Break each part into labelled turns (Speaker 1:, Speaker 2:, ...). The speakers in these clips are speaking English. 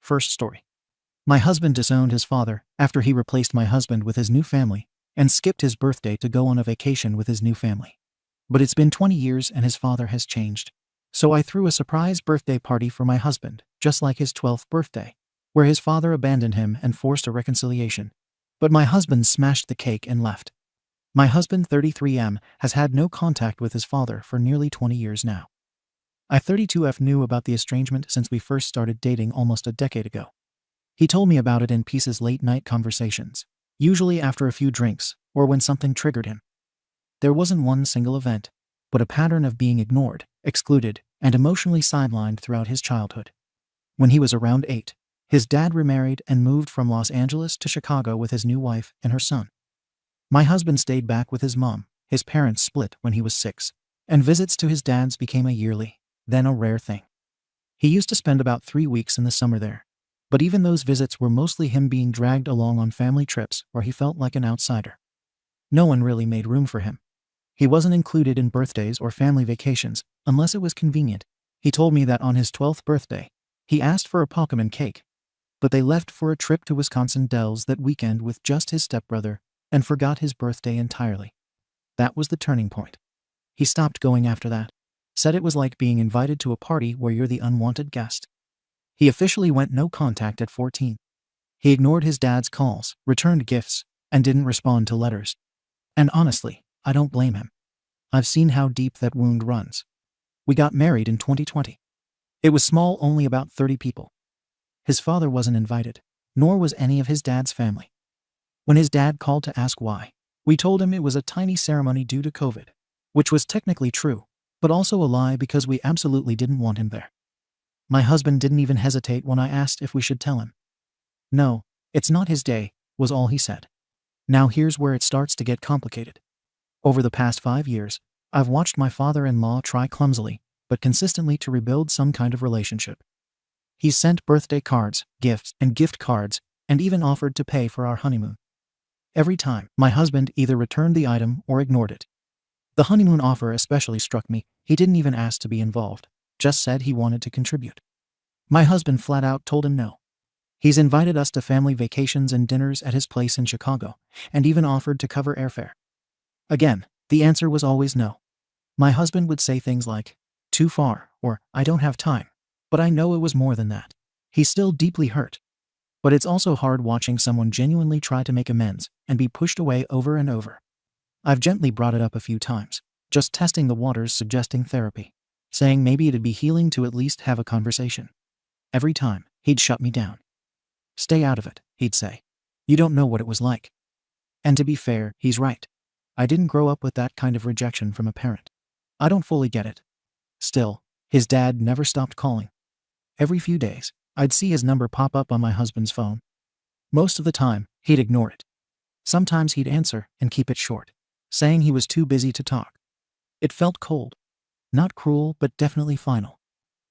Speaker 1: First story. My husband disowned his father after he replaced my husband with his new family and skipped his birthday to go on a vacation with his new family. But it's been 20 years and his father has changed. So I threw a surprise birthday party for my husband, just like his 12th birthday, where his father abandoned him and forced a reconciliation. But my husband smashed the cake and left. My husband, 33M, has had no contact with his father for nearly 20 years now. I, 32F, knew about the estrangement since we first started dating almost a decade ago. He told me about it in pieces late-night conversations, usually after a few drinks or when something triggered him. There wasn't one single event, but a pattern of being ignored, excluded, and emotionally sidelined throughout his childhood. When he was around 8, his dad remarried and moved from Los Angeles to Chicago with his new wife and her son. My husband stayed back with his mom. His parents split when he was 6, and visits to his dad's became a yearly, then a rare thing. He used to spend about 3 weeks in the summer there, but even those visits were mostly him being dragged along on family trips where he felt like an outsider. No one really made room for him. He wasn't included in birthdays or family vacations unless it was convenient. He told me that on his 12th birthday, he asked for a Pokemon cake, but they left for a trip to Wisconsin Dells that weekend with just his stepbrother and forgot his birthday entirely. That was the turning point. He stopped going after that. Said it was like being invited to a party where you're the unwanted guest. He officially went no contact at 14. He ignored his dad's calls, returned gifts, and didn't respond to letters. And honestly, I don't blame him. I've seen how deep that wound runs. We got married in 2020. It was small, only about 30 people. His father wasn't invited, nor was any of his dad's family. When his dad called to ask why, we told him it was a tiny ceremony due to COVID, which was technically true, but also a lie because we absolutely didn't want him there. My husband didn't even hesitate when I asked if we should tell him. No, it's not his day, was all he said. Now here's where it starts to get complicated. Over the past 5 years, I've watched my father-in-law try clumsily, but consistently to rebuild some kind of relationship. He's sent birthday cards, gifts, and gift cards, and even offered to pay for our honeymoon. Every time, my husband either returned the item or ignored it. The honeymoon offer especially struck me. He didn't even ask to be involved, just said he wanted to contribute. My husband flat out told him no. He's invited us to family vacations and dinners at his place in Chicago, and even offered to cover airfare. Again, the answer was always no. My husband would say things like, "Too far," or "I don't have time," but I know it was more than that. He's still deeply hurt. But it's also hard watching someone genuinely try to make amends and be pushed away over and over. I've gently brought it up a few times, just testing the waters, suggesting therapy, saying maybe it'd be healing to at least have a conversation. Every time, he'd shut me down. "Stay out of it," he'd say. "You don't know what it was like." And to be fair, he's right. I didn't grow up with that kind of rejection from a parent. I don't fully get it. Still, his dad never stopped calling. Every few days, I'd see his number pop up on my husband's phone. Most of the time, he'd ignore it. Sometimes he'd answer and keep it short, saying he was too busy to talk. It felt cold. Not cruel, but definitely final.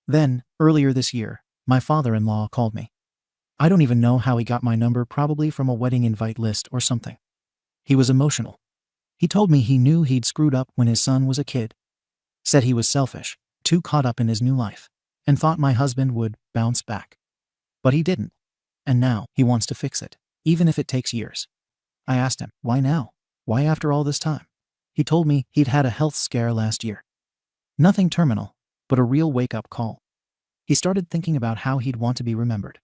Speaker 1: Then, earlier this year, my father-in-law called me. I don't even know how he got my number, probably from a wedding invite list or something. He was emotional. He told me he knew he'd screwed up when his son was a kid. Said he was selfish, too caught up in his new life, and thought my husband would bounce back. But he didn't. And now he wants to fix it, even if it takes years. I asked him, why now? Why after all this time? He told me he'd had a health scare last year. Nothing terminal, but a real wake-up call. He started thinking about how he'd want to be remembered.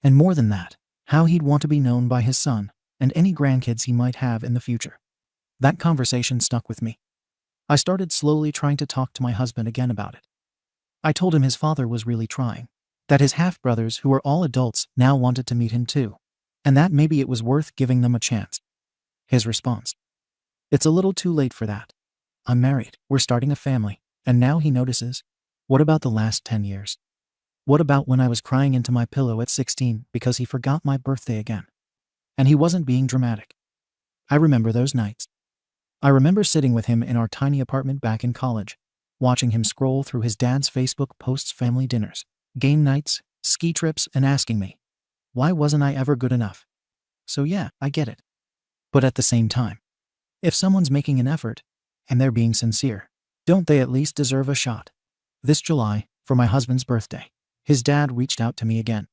Speaker 1: And more than that, how he'd want to be known by his son and any grandkids he might have in the future. That conversation stuck with me. I started slowly trying to talk to my husband again about it. I told him his father was really trying, that his half-brothers, who were all adults, now wanted to meet him too, and that maybe it was worth giving them a chance. His response: "It's a little too late for that. I'm married, we're starting a family," and now he notices. What about the last 10 years? What about when I was crying into my pillow at 16 because he forgot my birthday again? And he wasn't being dramatic. I remember those nights. I remember sitting with him in our tiny apartment back in college, watching him scroll through his dad's Facebook posts, family dinners, game nights, ski trips, and asking me, why wasn't I ever good enough? So yeah, I get it. But at the same time, if someone's making an effort, and they're being sincere, don't they at least deserve a shot? This July, for my husband's birthday, his dad reached out to me again.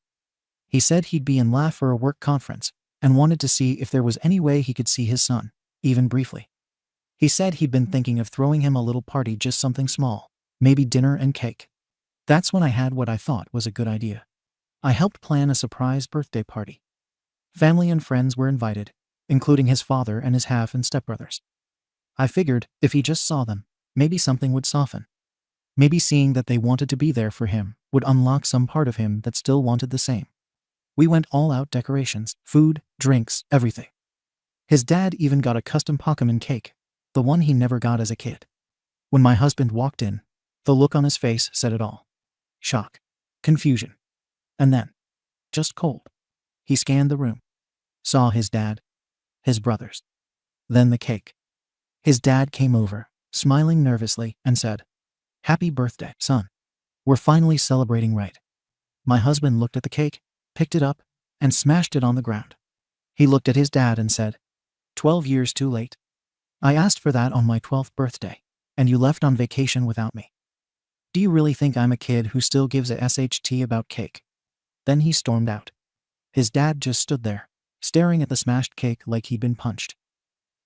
Speaker 1: He said he'd be in LA for a work conference and wanted to see if there was any way he could see his son, even briefly. He said he'd been thinking of throwing him a little party, just something small, maybe dinner and cake. That's when I had what I thought was a good idea. I helped plan a surprise birthday party. Family and friends were invited, including his father and his half and stepbrothers. I figured if he just saw them, maybe something would soften. Maybe seeing that they wanted to be there for him would unlock some part of him that still wanted the same. We went all out: decorations, food, drinks, everything. His dad even got a custom Pokemon cake, the one he never got as a kid. When my husband walked in, the look on his face said it all. Shock, confusion, and then just cold. He scanned the room, saw his dad, his brothers, then the cake. His dad came over, smiling nervously, and said, "Happy birthday, son. We're finally celebrating right." My husband looked at the cake, picked it up, and smashed it on the ground. He looked at his dad and said, 12 years too late. I asked for that on my 12th birthday, and you left on vacation without me. Do you really think I'm a kid who still gives a SHT about cake?" Then he stormed out. His dad just stood there, staring at the smashed cake like he'd been punched.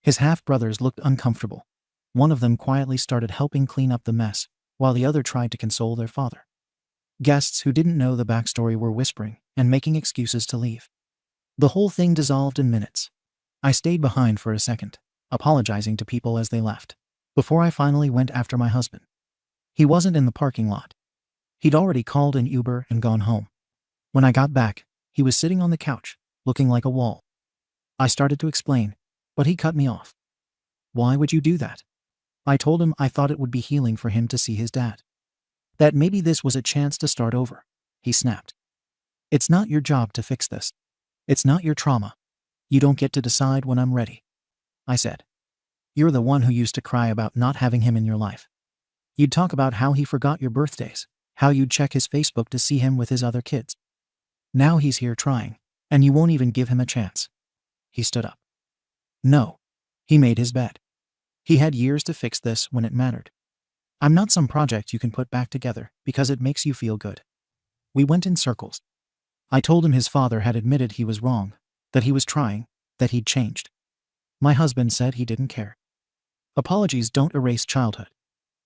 Speaker 1: His half-brothers looked uncomfortable. One of them quietly started helping clean up the mess, while the other tried to console their father. Guests who didn't know the backstory were whispering and making excuses to leave. The whole thing dissolved in minutes. I stayed behind for a second, apologizing to people as they left, before I finally went after my husband. He wasn't in the parking lot. He'd already called an Uber and gone home. When I got back, he was sitting on the couch, looking like a wall. I started to explain, but he cut me off. "Why would you do that?" I told him I thought it would be healing for him to see his dad. That maybe this was a chance to start over. He snapped. "It's not your job to fix this. It's not your trauma. You don't get to decide when I'm ready." I said, "You're the one who used to cry about not having him in your life. You'd talk about how he forgot your birthdays, how you'd check his Facebook to see him with his other kids. Now he's here trying, and you won't even give him a chance." He stood up. "No." He made his bed. He had years to fix this when it mattered. "I'm not some project you can put back together because it makes you feel good." We went in circles. I told him his father had admitted he was wrong, that he was trying, that he'd changed. My husband said he didn't care. Apologies don't erase childhood.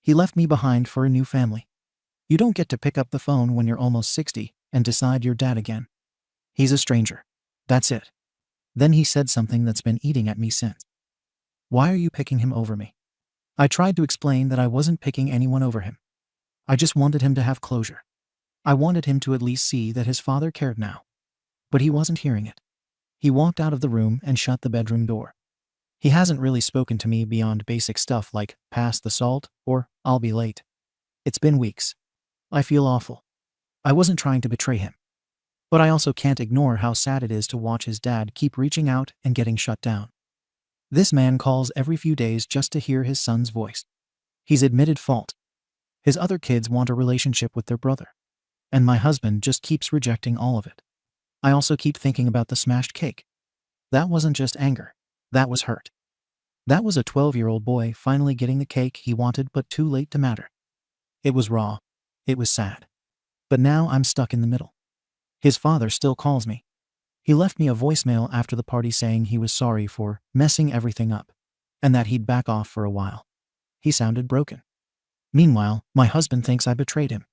Speaker 1: He left me behind for a new family. You don't get to pick up the phone when you're almost 60 and decide you're dad again. He's a stranger. That's it. Then he said something that's been eating at me since. "Why are you picking him over me?" I tried to explain that I wasn't picking anyone over him. I just wanted him to have closure. I wanted him to at least see that his father cared now. But he wasn't hearing it. He walked out of the room and shut the bedroom door. He hasn't really spoken to me beyond basic stuff like "pass the salt" or "I'll be late." It's been weeks. I feel awful. I wasn't trying to betray him. But I also can't ignore how sad it is to watch his dad keep reaching out and getting shut down. This man calls every few days just to hear his son's voice. He's admitted fault. His other kids want a relationship with their brother. And my husband just keeps rejecting all of it. I also keep thinking about the smashed cake. That wasn't just anger. That was hurt. That was a 12-year-old boy finally getting the cake he wanted but too late to matter. It was raw. It was sad. But now I'm stuck in the middle. His father still calls me. He left me a voicemail after the party saying he was sorry for messing everything up, and that he'd back off for a while. He sounded broken. Meanwhile, my husband thinks I betrayed him.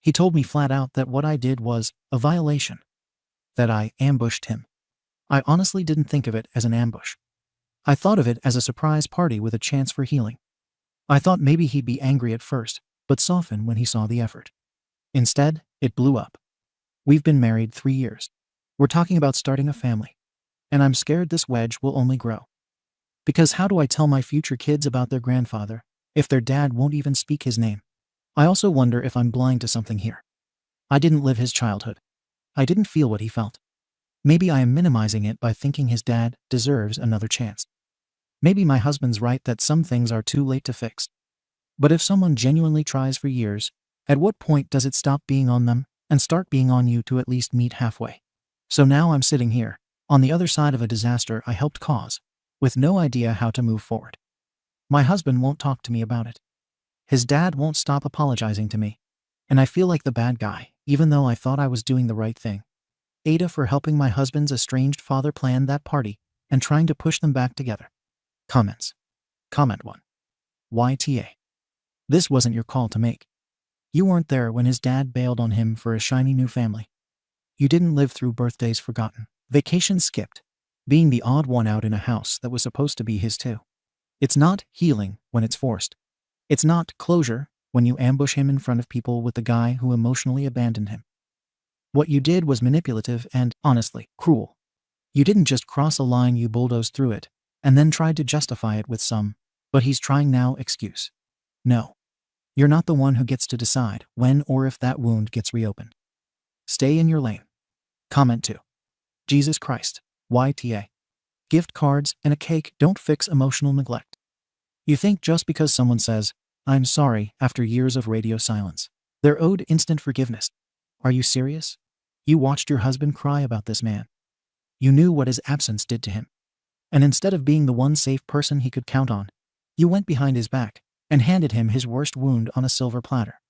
Speaker 1: He told me flat out that what I did was a violation. That I ambushed him. I honestly didn't think of it as an ambush. I thought of it as a surprise party with a chance for healing. I thought maybe he'd be angry at first, but soften when he saw the effort. Instead, it blew up. We've been married 3 years. We're talking about starting a family. And I'm scared this wedge will only grow. Because how do I tell my future kids about their grandfather if their dad won't even speak his name? I also wonder if I'm blind to something here. I didn't live his childhood. I didn't feel what he felt. Maybe I am minimizing it by thinking his dad deserves another chance. Maybe my husband's right that some things are too late to fix. But if someone genuinely tries for years, at what point does it stop being on them and start being on you to at least meet halfway? So now I'm sitting here, on the other side of a disaster I helped cause, with no idea how to move forward. My husband won't talk to me about it. His dad won't stop apologizing to me. And I feel like the bad guy, even though I thought I was doing the right thing. AITA for helping my husband's estranged father plan that party and trying to push them back together. Comments. Comment 1. YTA. This wasn't your call to make. You weren't there when his dad bailed on him for a shiny new family. You didn't live through birthdays forgotten, vacations skipped, being the odd one out in a house that was supposed to be his too. It's not healing when it's forced. It's not closure when you ambush him in front of people with the guy who emotionally abandoned him. What you did was manipulative and, honestly, cruel. You didn't just cross a line, you bulldozed through it, and then tried to justify it with some, but he's trying now, excuse. No. You're not the one who gets to decide when or if that wound gets reopened. Stay in your lane. Comment 2. Jesus Christ. YTA. Gift cards and a cake don't fix emotional neglect. You think just because someone says, "I'm sorry," after years of radio silence, they're owed instant forgiveness. Are you serious? You watched your husband cry about this man. You knew what his absence did to him. And instead of being the one safe person he could count on, you went behind his back and handed him his worst wound on a silver platter.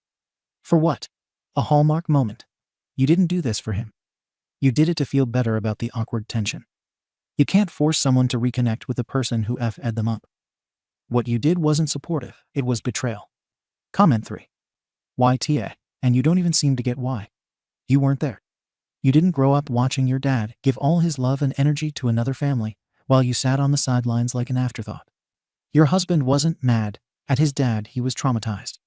Speaker 1: For what? A Hallmark moment. You didn't do this for him. You did it to feel better about the awkward tension. You can't force someone to reconnect with the person who F'd them up. What you did wasn't supportive, it was betrayal. Comment 3. YTA, and you don't even seem to get why. You weren't there. You didn't grow up watching your dad give all his love and energy to another family while you sat on the sidelines like an afterthought. Your husband wasn't mad at his dad, he was traumatized.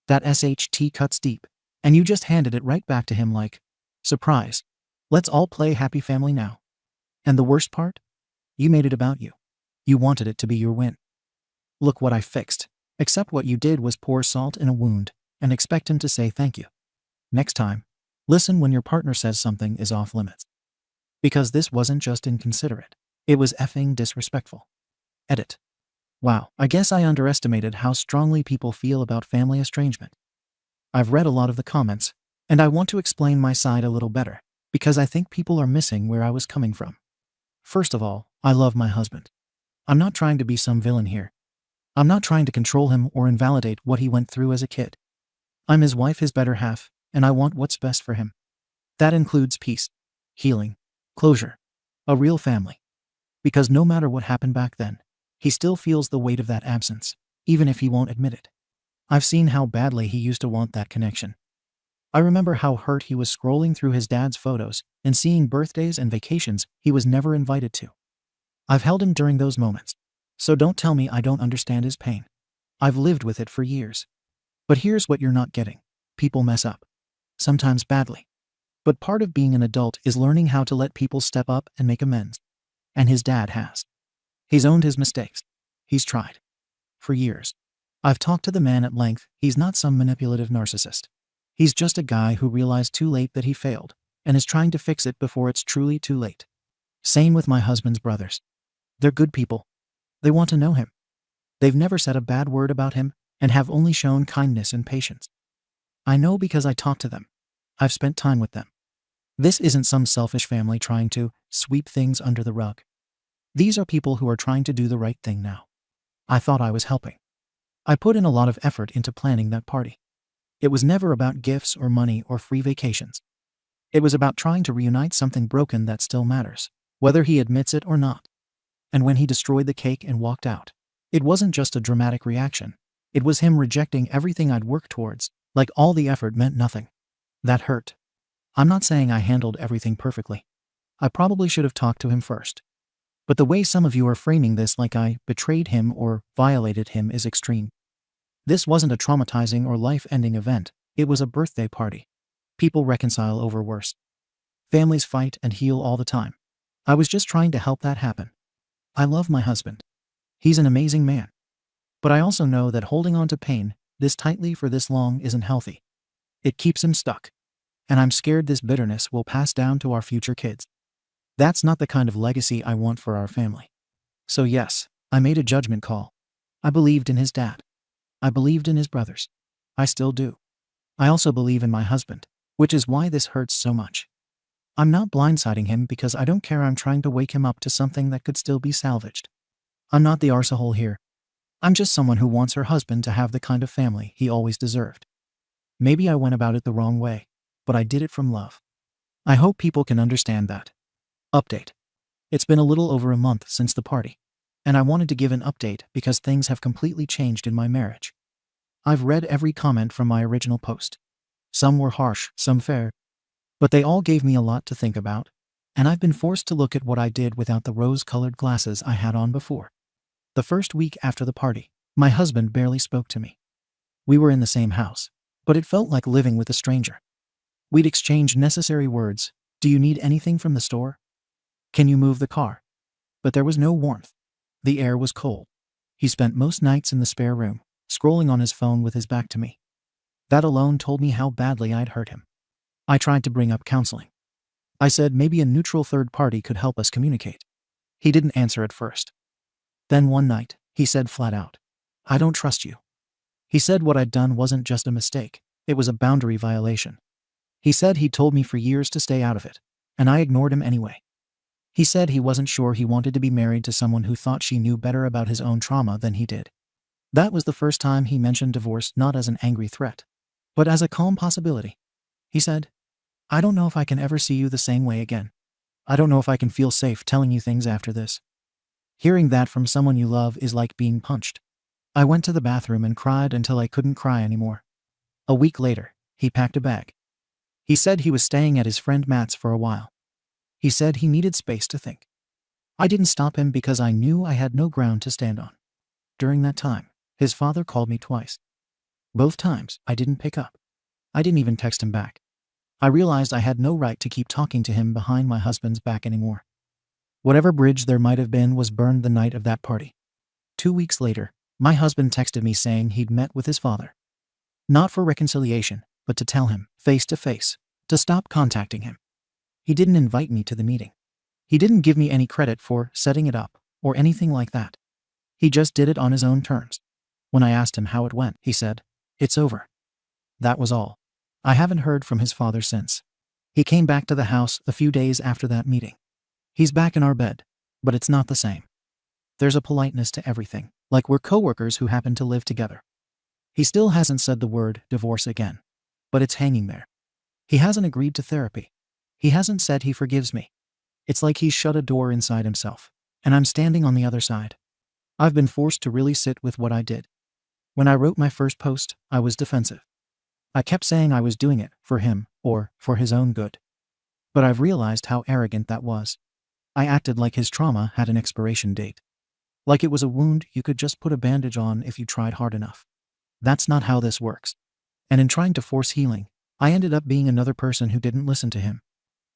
Speaker 1: That SHT cuts deep, and you just handed it right back to him like, surprise, let's all play happy family now. And the worst part? You made it about you. You wanted it to be your win. Look what I fixed. Except what you did was pour salt in a wound and expect him to say thank you. Next time, listen when your partner says something is off limits. Because this wasn't just inconsiderate. It was effing disrespectful. Edit. Wow, I guess I underestimated how strongly people feel about family estrangement. I've read a lot of the comments, and I want to explain my side a little better, because I think people are missing where I was coming from. First of all, I love my husband. I'm not trying to be some villain here. I'm not trying to control him or invalidate what he went through as a kid. I'm his wife, his better half, and I want what's best for him. That includes peace, healing, closure, a real family. Because no matter what happened back then, he still feels the weight of that absence, even if he won't admit it. I've seen how badly he used to want that connection. I remember how hurt he was scrolling through his dad's photos and seeing birthdays and vacations he was never invited to. I've held him during those moments, so don't tell me I don't understand his pain. I've lived with it for years. But here's what you're not getting. People mess up. Sometimes badly. But part of being an adult is learning how to let people step up and make amends. And his dad has. He's owned his mistakes. He's tried. For years. I've talked to the man at length. He's not some manipulative narcissist. He's just a guy who realized too late that he failed and is trying to fix it before it's truly too late. Same with my husband's brothers. They're good people. They want to know him. They've never said a bad word about him and have only shown kindness and patience. I know because I talk to them. I've spent time with them. This isn't some selfish family trying to sweep things under the rug. These are people who are trying to do the right thing now. I thought I was helping. I put in a lot of effort into planning that party. It was never about gifts or money or free vacations. It was about trying to reunite something broken that still matters, whether he admits it or not. And when he destroyed the cake and walked out, it wasn't just a dramatic reaction. It was him rejecting everything I'd worked towards, like all the effort meant nothing. That hurt. I'm not saying I handled everything perfectly. I probably should have talked to him first. But the way some of you are framing this like I betrayed him or violated him is extreme. This wasn't a traumatizing or life-ending event. It was a birthday party. People reconcile over worse. Families fight and heal all the time. I was just trying to help that happen. I love my husband. He's an amazing man. But I also know that holding on to pain this tightly for this long isn't healthy. It keeps him stuck. And I'm scared this bitterness will pass down to our future kids. That's not the kind of legacy I want for our family. So yes, I made a judgment call. I believed in his dad. I believed in his brothers. I still do. I also believe in my husband, which is why this hurts so much. I'm not blindsiding him because I don't care. I'm trying to wake him up to something that could still be salvaged. I'm not the arsehole here. I'm just someone who wants her husband to have the kind of family he always deserved. Maybe I went about it the wrong way, but I did it from love. I hope people can understand that. Update. It's been a little over a month since the party, and I wanted to give an update because things have completely changed in my marriage. I've read every comment from my original post. Some were harsh, some fair, but they all gave me a lot to think about, and I've been forced to look at what I did without the rose-colored glasses I had on before. The first week after the party, my husband barely spoke to me. We were in the same house, but it felt like living with a stranger. We'd exchange necessary words. Do you need anything from the store? Can you move the car? But there was no warmth. The air was cold. He spent most nights in the spare room, scrolling on his phone with his back to me. That alone told me how badly I'd hurt him. I tried to bring up counseling. I said maybe a neutral third party could help us communicate. He didn't answer at first. Then one night, he said flat out, "I don't trust you." He said what I'd done wasn't just a mistake, it was a boundary violation. He said he'd told me for years to stay out of it, and I ignored him anyway. He said he wasn't sure he wanted to be married to someone who thought she knew better about his own trauma than he did. That was the first time he mentioned divorce not as an angry threat, but as a calm possibility. He said, "I don't know if I can ever see you the same way again. I don't know if I can feel safe telling you things after this." Hearing that from someone you love is like being punched. I went to the bathroom and cried until I couldn't cry anymore. A week later, he packed a bag. He said he was staying at his friend Matt's for a while. He said he needed space to think. I didn't stop him because I knew I had no ground to stand on. During that time, his father called me twice. Both times, I didn't pick up. I didn't even text him back. I realized I had no right to keep talking to him behind my husband's back anymore. Whatever bridge there might have been was burned the night of that party. 2 weeks later, my husband texted me saying he'd met with his father. Not for reconciliation, but to tell him, face to face, to stop contacting him. He didn't invite me to the meeting. He didn't give me any credit for setting it up, or anything like that. He just did it on his own terms. When I asked him how it went, he said, "It's over." That was all. I haven't heard from his father since. He came back to the house a few days after that meeting. He's back in our bed, but it's not the same. There's a politeness to everything, like we're coworkers who happen to live together. He still hasn't said the word divorce again, but it's hanging there. He hasn't agreed to therapy. He hasn't said he forgives me. It's like he's shut a door inside himself, and I'm standing on the other side. I've been forced to really sit with what I did. When I wrote my first post, I was defensive. I kept saying I was doing it for him, or for his own good. But I've realized how arrogant that was. I acted like his trauma had an expiration date. Like it was a wound you could just put a bandage on if you tried hard enough. That's not how this works. And in trying to force healing, I ended up being another person who didn't listen to him.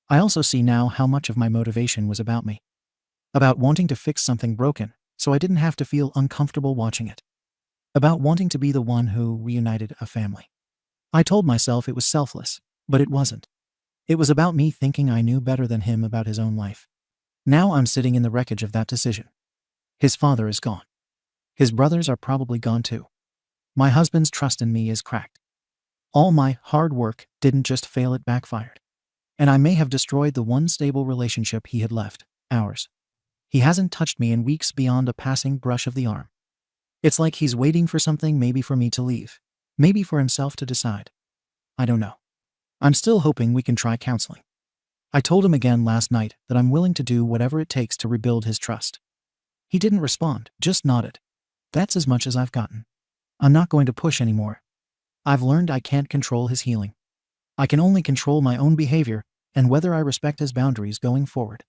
Speaker 1: I also see now how much of my motivation was about me. About wanting to fix something broken, so I didn't have to feel uncomfortable watching it. About wanting to be the one who reunited a family. I told myself it was selfless, but it wasn't. It was about me thinking I knew better than him about his own life. Now I'm sitting in the wreckage of that decision. His father is gone. His brothers are probably gone too. My husband's trust in me is cracked. All my hard work didn't just fail, it backfired. And I may have destroyed the one stable relationship he had left, ours. He hasn't touched me in weeks beyond a passing brush of the arm. It's like he's waiting for something, maybe for me to leave, maybe for himself to decide. I don't know. I'm still hoping we can try counseling. I told him again last night that I'm willing to do whatever it takes to rebuild his trust. He didn't respond, just nodded. That's as much as I've gotten. I'm not going to push anymore. I've learned I can't control his healing. I can only control my own behavior and whether I respect his boundaries going forward.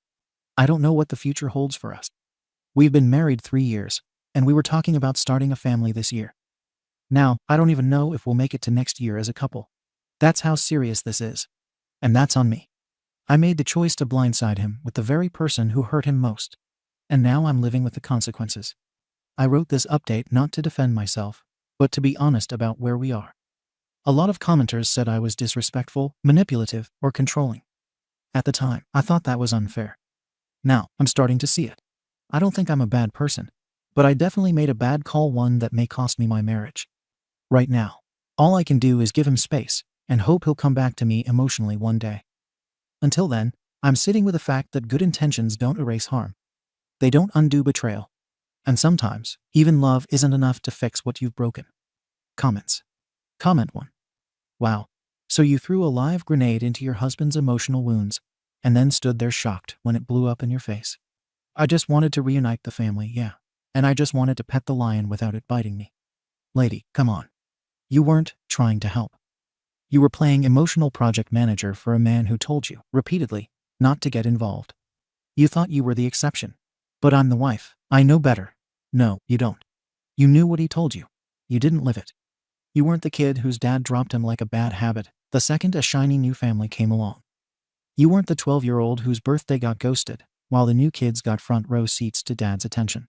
Speaker 1: I don't know what the future holds for us. We've been married 3 years, and we were talking about starting a family this year. Now, I don't even know if we'll make it to next year as a couple. That's how serious this is. And that's on me. I made the choice to blindside him with the very person who hurt him most. And now I'm living with the consequences. I wrote this update not to defend myself, but to be honest about where we are. A lot of commenters said I was disrespectful, manipulative, or controlling. At the time, I thought that was unfair. Now, I'm starting to see it. I don't think I'm a bad person, but I definitely made a bad call, one that may cost me my marriage. Right now, all I can do is give him space and hope he'll come back to me emotionally one day. Until then, I'm sitting with the fact that good intentions don't erase harm. They don't undo betrayal. And sometimes, even love isn't enough to fix what you've broken. Comments. Comment 1. Wow. So you threw a live grenade into your husband's emotional wounds, and then stood there shocked when it blew up in your face. I just wanted to reunite the family, yeah. And I just wanted to pet the lion without it biting me. Lady, come on. You weren't trying to help. You were playing emotional project manager for a man who told you, repeatedly, not to get involved. You thought you were the exception. But I'm the wife. I know better. No, you don't. You knew what he told you. You didn't live it. You weren't the kid whose dad dropped him like a bad habit the second a shiny new family came along. You weren't the 12-year-old whose birthday got ghosted, while the new kids got front row seats to dad's attention.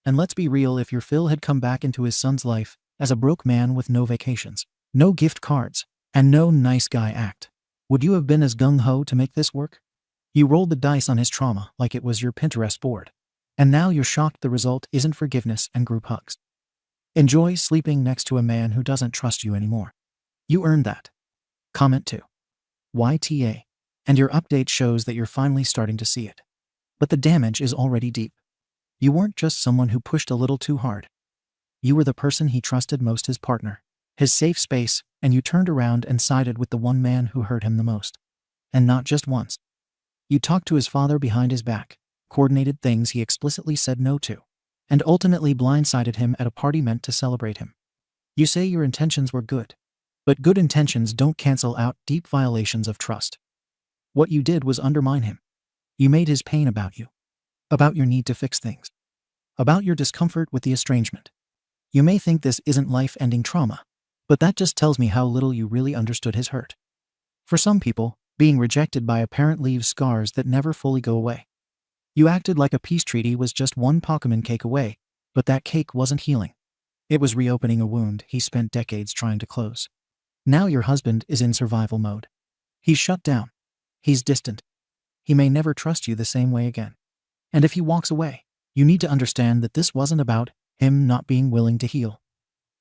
Speaker 1: And let's be real, if your Phil had come back into his son's life as a broke man with no vacations, no gift cards, and no nice guy act, would you have been as gung-ho to make this work? You rolled the dice on his trauma like it was your Pinterest board. And now you're shocked the result isn't forgiveness and group hugs. Enjoy sleeping next to a man who doesn't trust you anymore. You earned that. Comment 2. YTA. And your update shows that you're finally starting to see it. But the damage is already deep. You weren't just someone who pushed a little too hard. You were the person he trusted most, his partner, his safe space, and you turned around and sided with the one man who hurt him the most. And not just once. You talked to his father behind his back, coordinated things he explicitly said no to, and ultimately blindsided him at a party meant to celebrate him. You say your intentions were good, but good intentions don't cancel out deep violations of trust. What you did was undermine him. You made his pain about you, about your need to fix things, about your discomfort with the estrangement. You may think this isn't life-ending trauma, but that just tells me how little you really understood his hurt. For some people, being rejected by a parent leaves scars that never fully go away. You acted like a peace treaty was just one Pokemon cake away, but that cake wasn't healing. It was reopening a wound he spent decades trying to close. Now your husband is in survival mode. He's shut down. He's distant. He may never trust you the same way again. And if he walks away, you need to understand that this wasn't about him not being willing to heal.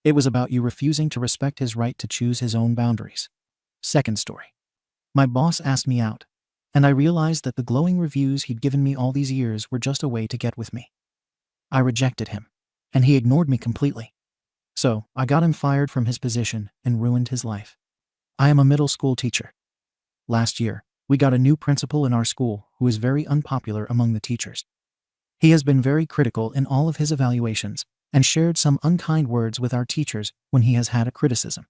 Speaker 1: It was about you refusing to respect his right to choose his own boundaries. Second story. My boss asked me out, and I realized that the glowing reviews he'd given me all these years were just a way to get with me. I rejected him, and he ignored me completely. So, I got him fired from his position and ruined his life. I am a middle school teacher. Last year, we got a new principal in our school who is very unpopular among the teachers. He has been very critical in all of his evaluations and shared some unkind words with our teachers when he has had a criticism.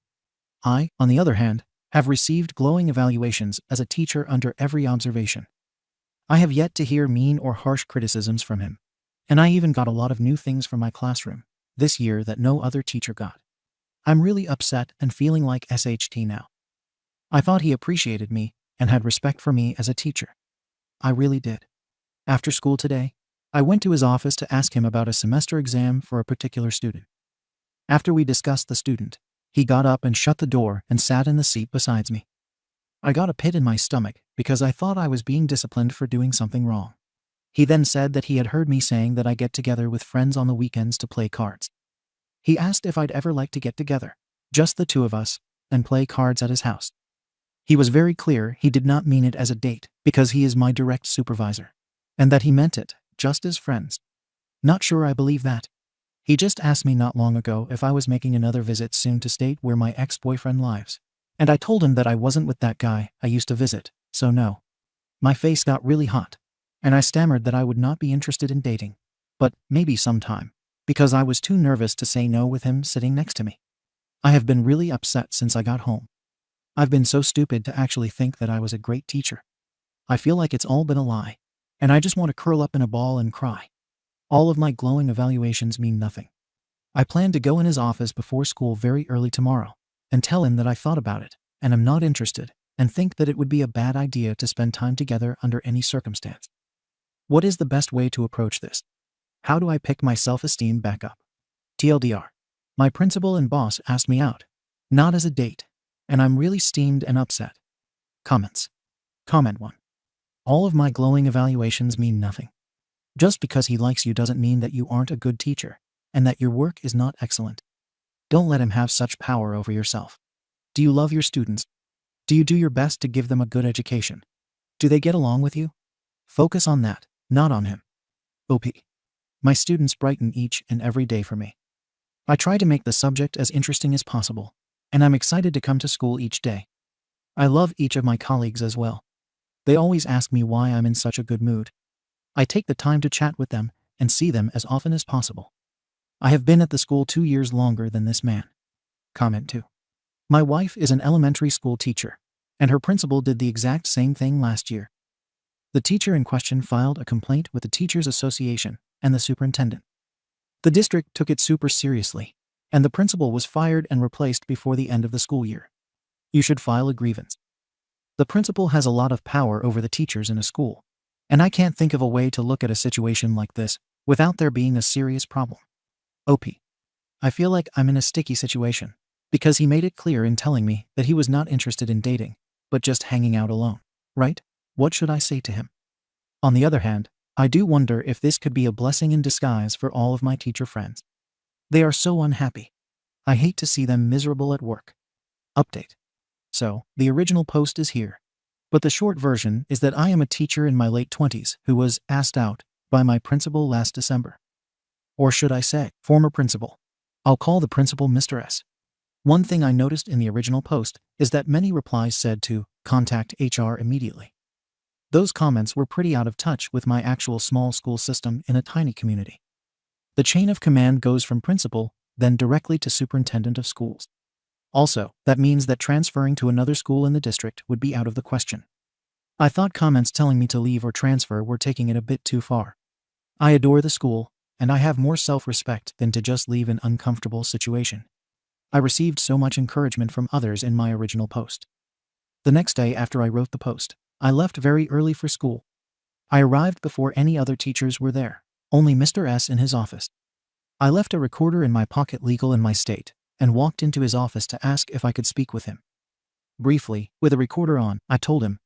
Speaker 1: I, on the other hand, have received glowing evaluations as a teacher under every observation. I have yet to hear mean or harsh criticisms from him, and I even got a lot of new things from my classroom this year that no other teacher got. I'm really upset and feeling like SHT now. I thought he appreciated me and had respect for me as a teacher. I really did. After school today, I went to his office to ask him about a semester exam for a particular student. After we discussed the student, he got up and shut the door and sat in the seat beside me. I got a pit in my stomach because I thought I was being disciplined for doing something wrong. He then said that he had heard me saying that I get together with friends on the weekends to play cards. He asked if I'd ever like to get together, just the two of us, and play cards at his house. He was very clear he did not mean it as a date because he is my direct supervisor, and that he meant it just as friends. Not sure I believe that. He just asked me not long ago if I was making another visit soon to state where my ex-boyfriend lives, and I told him that I wasn't with that guy I used to visit, so no. My face got really hot, and I stammered that I would not be interested in dating, but maybe sometime, because I was too nervous to say no with him sitting next to me. I have been really upset since I got home. I've been so stupid to actually think that I was a great teacher. I feel like it's all been a lie, and I just want to curl up in a ball and cry. All of my glowing evaluations mean nothing. I plan to go in his office before school very early tomorrow and tell him that I thought about it and am not interested and think that it would be a bad idea to spend time together under any circumstance. What is the best way to approach this? How do I pick my self-esteem back up? TLDR. My principal and boss asked me out, not as a date, and I'm really steamed and upset. Comments. Comment 1. All of my glowing evaluations mean nothing. Just because he likes you doesn't mean that you aren't a good teacher and that your work is not excellent. Don't let him have such power over yourself. Do you love your students? Do you do your best to give them a good education? Do they get along with you? Focus on that, not on him. OP. My students brighten each and every day for me. I try to make the subject as interesting as possible, and I'm excited to come to school each day. I love each of my colleagues as well. They always ask me why I'm in such a good mood. I take the time to chat with them and see them as often as possible. I have been at the school 2 years longer than this man. Comment 2. My wife is an elementary school teacher, and her principal did the exact same thing last year. The teacher in question filed a complaint with the Teachers Association and the superintendent. The district took it super seriously, and the principal was fired and replaced before the end of the school year. You should file a grievance. The principal has a lot of power over the teachers in a school, and I can't think of a way to look at a situation like this without there being a serious problem. OP. I feel like I'm in a sticky situation, because he made it clear in telling me that he was not interested in dating, but just hanging out alone, right? What should I say to him? On the other hand, I do wonder if this could be a blessing in disguise for all of my teacher friends. They are so unhappy. I hate to see them miserable at work. Update. So, the original post is here. But the short version is that I am a teacher in my late 20s who was asked out by my principal last December. Or should I say, former principal. I'll call the principal Mr. S. One thing I noticed in the original post is that many replies said to contact HR immediately. Those comments were pretty out of touch with my actual small school system in a tiny community. The chain of command goes from principal, then directly to superintendent of schools. Also, that means that transferring to another school in the district would be out of the question. I thought comments telling me to leave or transfer were taking it a bit too far. I adore the school, and I have more self-respect than to just leave an uncomfortable situation. I received so much encouragement from others in my original post. The next day after I wrote the post, I left very early for school. I arrived before any other teachers were there, only Mr. S in his office. I left a recorder in my pocket legal in my state, and walked into his office to ask if I could speak with him. Briefly, with a recorder on, I told him,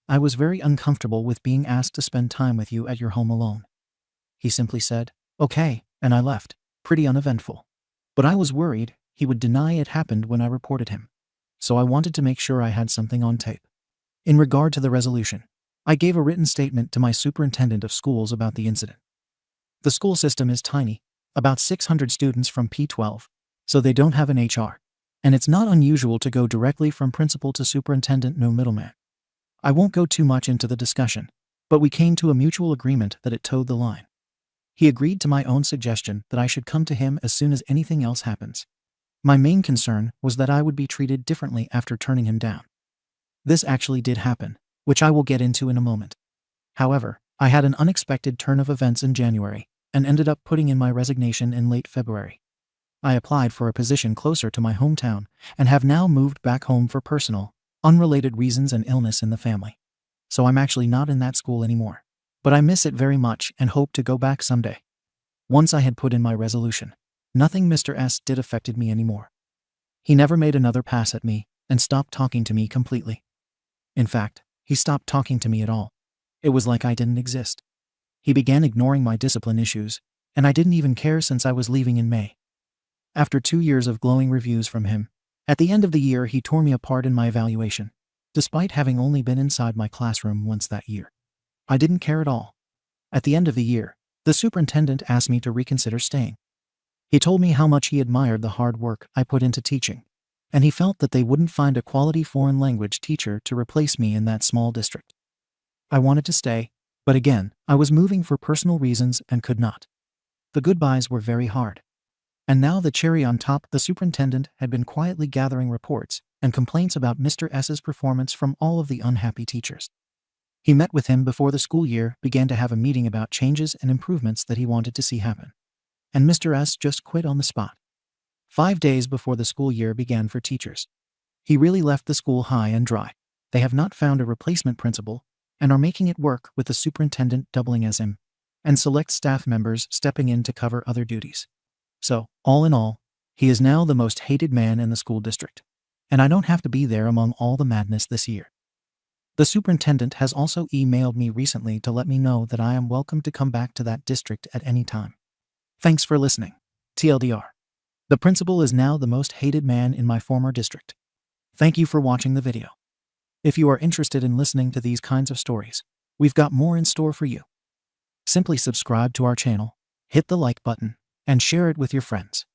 Speaker 1: I was very uncomfortable with being asked to spend time with you at your home alone. He simply said, okay, and I left, pretty uneventful. But I was worried he would deny it happened when I reported him. So I wanted to make sure I had something on tape. In regard to the resolution, I gave a written statement to my superintendent of schools about the incident. The school system is tiny, about 600 students from P12, so they don't have an HR, and it's not unusual to go directly from principal to superintendent, no middleman. I won't go too much into the discussion, but we came to a mutual agreement that it towed the line. He agreed to my own suggestion that I should come to him as soon as anything else happens. My main concern was that I would be treated differently after turning him down. This actually did happen, which I will get into in a moment. However, I had an unexpected turn of events in January, and ended up putting in my resignation in late February. I applied for a position closer to my hometown, and have now moved back home for personal, unrelated reasons and illness in the family. So I'm actually not in that school anymore. But I miss it very much and hope to go back someday. Once I had put in my resolution, nothing Mr. S did affected me anymore. He never made another pass at me, and stopped talking to me completely. In fact, he stopped talking to me at all. It was like I didn't exist. He began ignoring my discipline issues, and I didn't even care since I was leaving in May. After 2 years of glowing reviews from him, at the end of the year he tore me apart in my evaluation, despite having only been inside my classroom once that year. I didn't care at all. At the end of the year, the superintendent asked me to reconsider staying. He told me how much he admired the hard work I put into teaching, and he felt that they wouldn't find a quality foreign language teacher to replace me in that small district. I wanted to stay, but again, I was moving for personal reasons and could not. The goodbyes were very hard. And now the cherry on top, the superintendent had been quietly gathering reports and complaints about Mr. S's performance from all of the unhappy teachers. He met with him before the school year began to have a meeting about changes and improvements that he wanted to see happen. And Mr. S just quit on the spot. 5 days before the school year began for teachers. He really left the school high and dry. They have not found a replacement principal and are making it work with the superintendent doubling as him, and select staff members stepping in to cover other duties. So, all in all, he is now the most hated man in the school district. And I don't have to be there among all the madness this year. The superintendent has also emailed me recently to let me know that I am welcome to come back to that district at any time. Thanks for listening. TLDR. The principal is now the most hated man in my former district. Thank you for watching the video. If you are interested in listening to these kinds of stories, we've got more in store for you. Simply subscribe to our channel, hit the like button, and share it with your friends.